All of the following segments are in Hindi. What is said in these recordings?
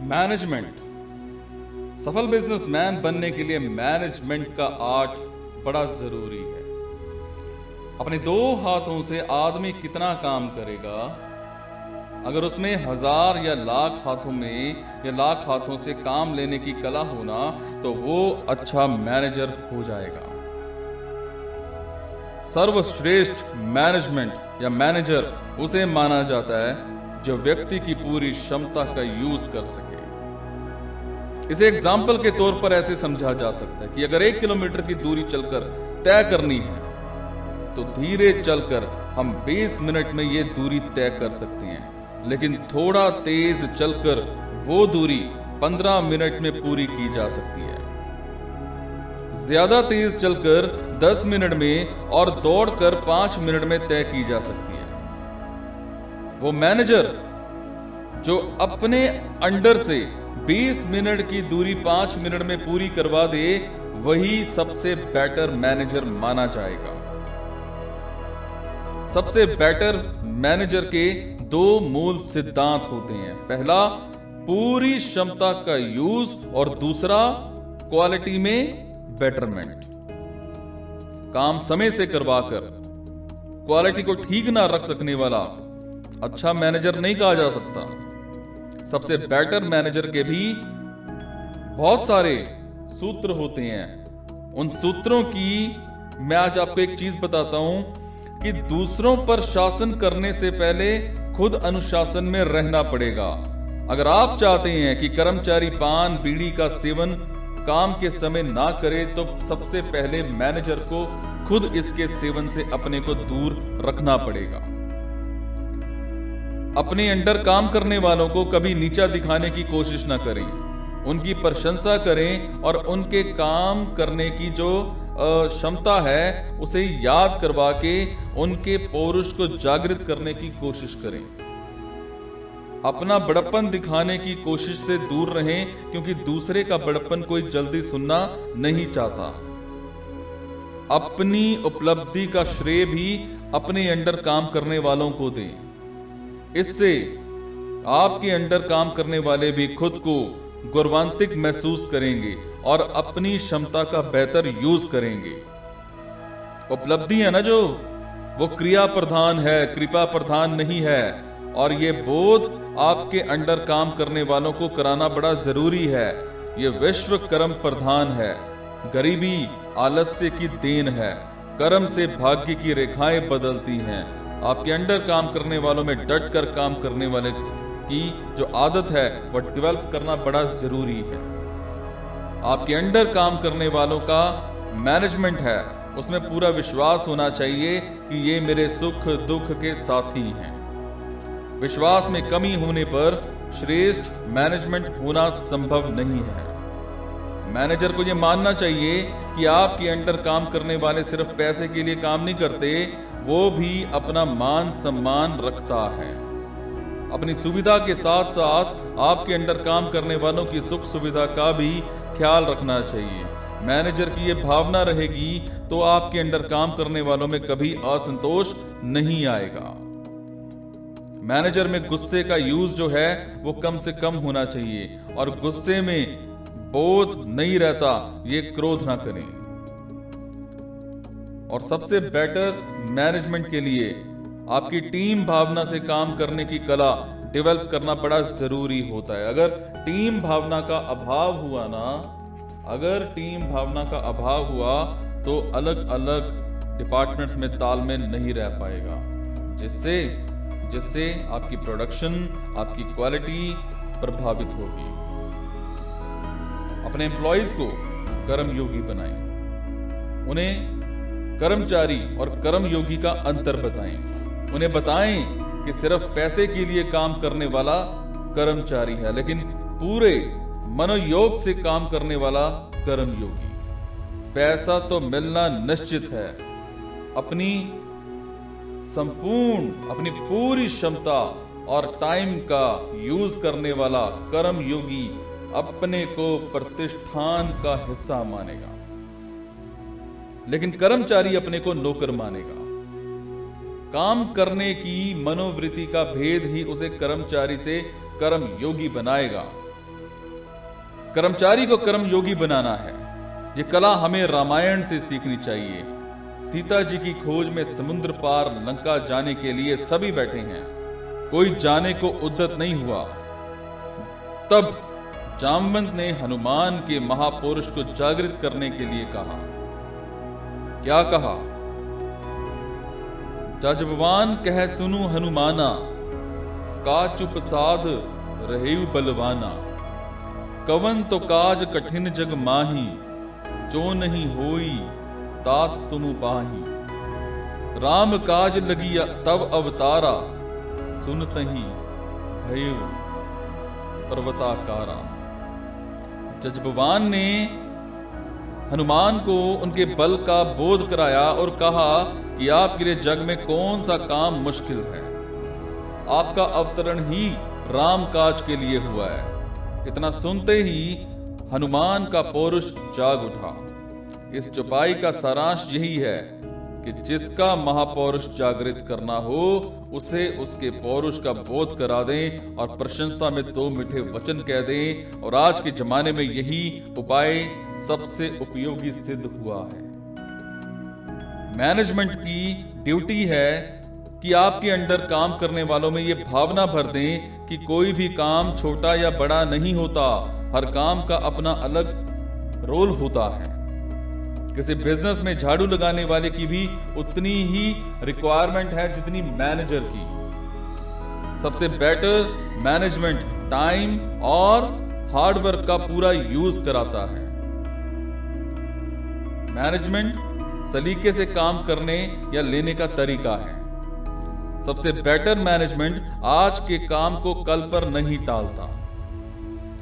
मैनेजमेंट। सफल बिजनेसमैन बनने के लिए मैनेजमेंट का आर्ट बड़ा जरूरी है। अपने दो हाथों से आदमी कितना काम करेगा, अगर उसमें 1000 या लाख हाथों में या लाख हाथों से काम लेने की कला होना तो वो अच्छा मैनेजर हो जाएगा। सर्वश्रेष्ठ मैनेजमेंट या मैनेजर उसे माना जाता है जो व्यक्ति की पूरी क्षमता का यूज कर सके। इसे एग्जाम्पल के तौर पर ऐसे समझा जा सकता है कि अगर 1 किलोमीटर की दूरी चलकर तय करनी है तो धीरे चलकर हम 20 मिनट में ये दूरी तय कर सकते हैं, लेकिन थोड़ा तेज चलकर वो दूरी 15 मिनट में पूरी की जा सकती है। ज्यादा तेज चलकर 10 मिनट में और दौड़कर 5 मिनट में तय की जा सकती है। वो मैनेजर जो अपने अंडर से 20 मिनट की दूरी 5 मिनट में पूरी करवा दे, वही सबसे बेटर मैनेजर माना जाएगा। सबसे बेटर मैनेजर के 2 मूल सिद्धांत होते हैं। पहला, पूरी क्षमता का यूज, और दूसरा, क्वालिटी में बेटरमेंट। काम समय से करवाकर क्वालिटी को ठीक ना रख सकने वाला अच्छा मैनेजर नहीं कहा जा सकता। सबसे बेटर मैनेजर के भी बहुत सारे सूत्र होते हैं। उन सूत्रों की मैं आज आपको एक चीज बताता हूं कि दूसरों पर शासन करने से पहले खुद अनुशासन में रहना पड़ेगा। अगर आप चाहते हैं कि कर्मचारी पान बीड़ी का सेवन काम के समय ना करे तो सबसे पहले मैनेजर को खुद इसके सेवन से अपने को दूर रखना पड़ेगा। अपने अंडर काम करने वालों को कभी नीचा दिखाने की कोशिश ना करें, उनकी प्रशंसा करें और उनके काम करने की जो क्षमता है उसे याद करवा के उनके पौरुष को जागृत करने की कोशिश करें। अपना बड़प्पन दिखाने की कोशिश से दूर रहें, क्योंकि दूसरे का बड़प्पन कोई जल्दी सुनना नहीं चाहता। अपनी उपलब्धि का श्रेय भी अपने अंडर काम करने वालों को दें। इससे आपके अंडर काम करने वाले भी खुद को गौरवान्वित महसूस करेंगे और अपनी क्षमता का बेहतर यूज करेंगे। उपलब्धि है ना जो, वो क्रिया प्रधान है, कृपा प्रधान नहीं है। और ये बोध आपके अंडर काम करने वालों को कराना बड़ा जरूरी है। ये विश्व कर्म प्रधान है। गरीबी आलस्य की देन है। कर्म से भाग्य की रेखाएं बदलती हैं। आपके अंडर काम करने वालों में डट कर काम करने वाले की जो आदत है वह डेवलप करना बड़ा जरूरी है। आपके अंडर काम करने वालों का मैनेजमेंट है, उसमें पूरा विश्वास होना चाहिए कि ये मेरे सुख दुख के साथी हैं। विश्वास में कमी होने पर श्रेष्ठ मैनेजमेंट होना संभव नहीं है। मैनेजर को यह मानना चाहिए कि आपके अंडर काम करने वाले सिर्फ पैसे के लिए काम नहीं करते, वो भी अपना मान सम्मान रखता है। अपनी सुविधा के साथ साथ आपके अंडर काम करने वालों की सुख सुविधा का भी ख्याल रखना चाहिए। मैनेजर की यह भावना रहेगी तो आपके अंडर काम करने वालों में कभी असंतोष नहीं आएगा। मैनेजर में गुस्से का यूज जो है वो कम से कम होना चाहिए, और गुस्से में बोध नहीं रहता, ये क्रोध ना करें। और सबसे बेटर मैनेजमेंट के लिए आपकी टीम भावना से काम करने की कला डेवलप करना बड़ा जरूरी होता है। अगर टीम भावना का अभाव हुआ ना, अगर टीम भावना का अभाव हुआ तो अलग अलग डिपार्टमेंट्स में तालमेल नहीं रह पाएगा, जिससे आपकी प्रोडक्शन, आपकी क्वालिटी प्रभावित होगी। अपने एम्प्लॉइज को कर्मयोगी बनाएं, उन्हें कर्मचारी और कर्मयोगी का अंतर बताएं। उन्हें बताएं कि सिर्फ पैसे के लिए काम करने वाला कर्मचारी है, लेकिन पूरे मनोयोग से काम करने वाला कर्मयोगी। पैसा तो मिलना निश्चित है, अपनी पूरी क्षमता और टाइम का यूज करने वाला कर्मयोगी अपने को प्रतिष्ठान का हिस्सा मानेगा, लेकिन कर्मचारी अपने को नौकर मानेगा। काम करने की मनोवृत्ति का भेद ही उसे कर्मचारी से कर्मयोगी बनाएगा। कर्मचारी को कर्मयोगी बनाना है। ये कला हमें रामायण से सीखनी चाहिए। सीता जी की खोज में समुद्र पार लंका जाने के लिए सभी बैठे हैं, कोई जाने को उद्यत नहीं हुआ। तब जामवंत ने हनुमान के महापुरुष को जागृत करने के लिए कहा। क्या कहा? जजबवान कह सुनु हनुमाना, का चुप साध रहेउ बलवाना। कवन तो काज कठिन जग माही, जो नहीं होई तात तुम पाही। राम काज लगी तब अवतारा, सुनतहि भयउ पर्वताकारा। जजबवान ने हनुमान को उनके बल का बोध कराया और कहा कि आपके लिए जग में कौन सा काम मुश्किल है। आपका अवतरण ही राम काज के लिए हुआ है। इतना सुनते ही हनुमान का पौरुष जाग उठा। इस चौपाई का सारांश यही है कि जिसका महापौरुष जागृत करना हो उसे उसके पौरुष का बोध करा दें और प्रशंसा में दो मीठे वचन कह दें। और आज के जमाने में यही उपाय सबसे उपयोगी सिद्ध हुआ है। मैनेजमेंट की ड्यूटी है कि आपके अंडर काम करने वालों में यह भावना भर दें कि कोई भी काम छोटा या बड़ा नहीं होता, हर काम का अपना अलग रोल होता है। किसी बिजनेस में झाड़ू लगाने वाले की भी उतनी ही रिक्वायरमेंट है जितनी मैनेजर की। सबसे बेटर मैनेजमेंट टाइम और हार्डवर्क का पूरा यूज कराता है। मैनेजमेंट सलीके से काम करने या लेने का तरीका है। सबसे बेटर मैनेजमेंट आज के काम को कल पर नहीं टालता।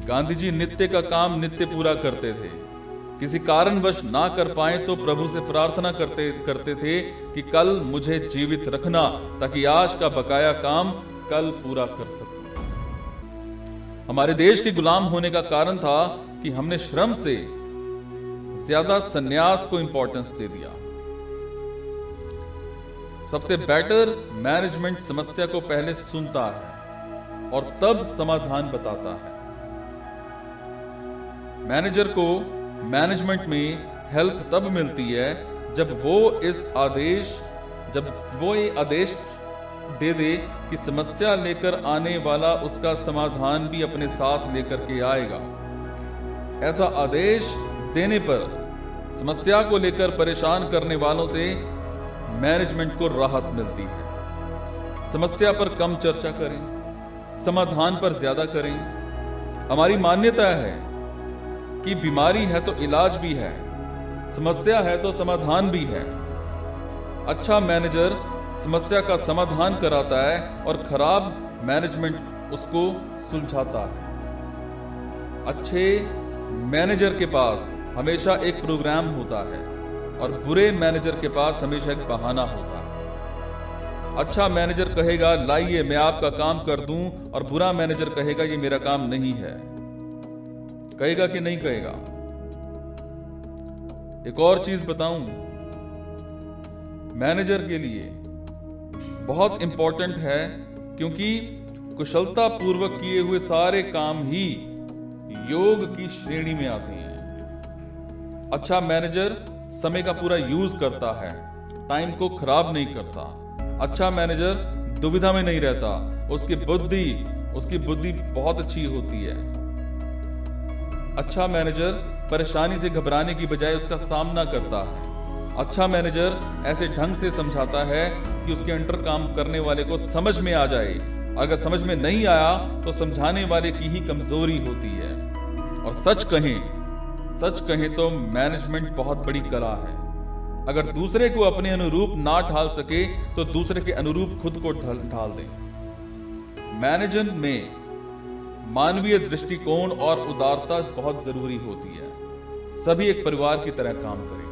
गांधी जी नित्य का काम नित्य पूरा करते थे। किसी कारणवश ना कर पाए तो प्रभु से प्रार्थना करते थे कि कल मुझे जीवित रखना ताकि आज का बकाया काम कल पूरा कर सकूं। हमारे देश के गुलाम होने का कारण था कि हमने श्रम से ज्यादा संन्यास को इंपॉर्टेंस दे दिया। सबसे बेटर मैनेजमेंट समस्या को पहले सुनता है और तब समाधान बताता है। मैनेजर को मैनेजमेंट में हेल्प तब मिलती है जब वो ये आदेश दे दे कि समस्या लेकर आने वाला उसका समाधान भी अपने साथ लेकर के आएगा। ऐसा आदेश देने पर समस्या को लेकर परेशान करने वालों से मैनेजमेंट को राहत मिलती है। समस्या पर कम चर्चा करें, समाधान पर ज्यादा करें। हमारी मान्यता है कि बीमारी है तो इलाज भी है, समस्या है तो समाधान भी है। अच्छा मैनेजर समस्या का समाधान कराता है और खराब मैनेजमेंट उसको सुलझाता है। अच्छे मैनेजर के पास हमेशा एक प्रोग्राम होता है और बुरे मैनेजर के पास हमेशा एक बहाना होता है। अच्छा मैनेजर कहेगा लाइए मैं आपका काम कर दूं, और बुरा मैनेजर कहेगा ये मेरा काम नहीं है। कहेगा कि नहीं कहेगा? एक और चीज बताऊं, मैनेजर के लिए बहुत इंपॉर्टेंट है क्योंकि कुशलता पूर्वक किए हुए सारे काम ही योग की श्रेणी में आते हैं। अच्छा मैनेजर समय का पूरा यूज करता है, टाइम को खराब नहीं करता। अच्छा मैनेजर दुविधा में नहीं रहता, उसकी बुद्धि बहुत अच्छी होती है। अच्छा मैनेजर परेशानी से घबराने की बजाय उसका सामना करता है। अच्छा मैनेजर ऐसे ढंग से समझाता है कि उसके अंडर काम करने वाले को समझ में आ जाए। अगर समझ में नहीं आया तो समझाने वाले की ही कमजोरी होती है। और सच कहें तो मैनेजमेंट बहुत बड़ी कला है। अगर दूसरे को अपने अनुरूप ना ढाल सके तो दूसरे के अनुरूप खुद को ढाल दें। मैनेजमेंट में मानवीय दृष्टिकोण और उदारता बहुत जरूरी होती है। सभी एक परिवार की तरह काम करें।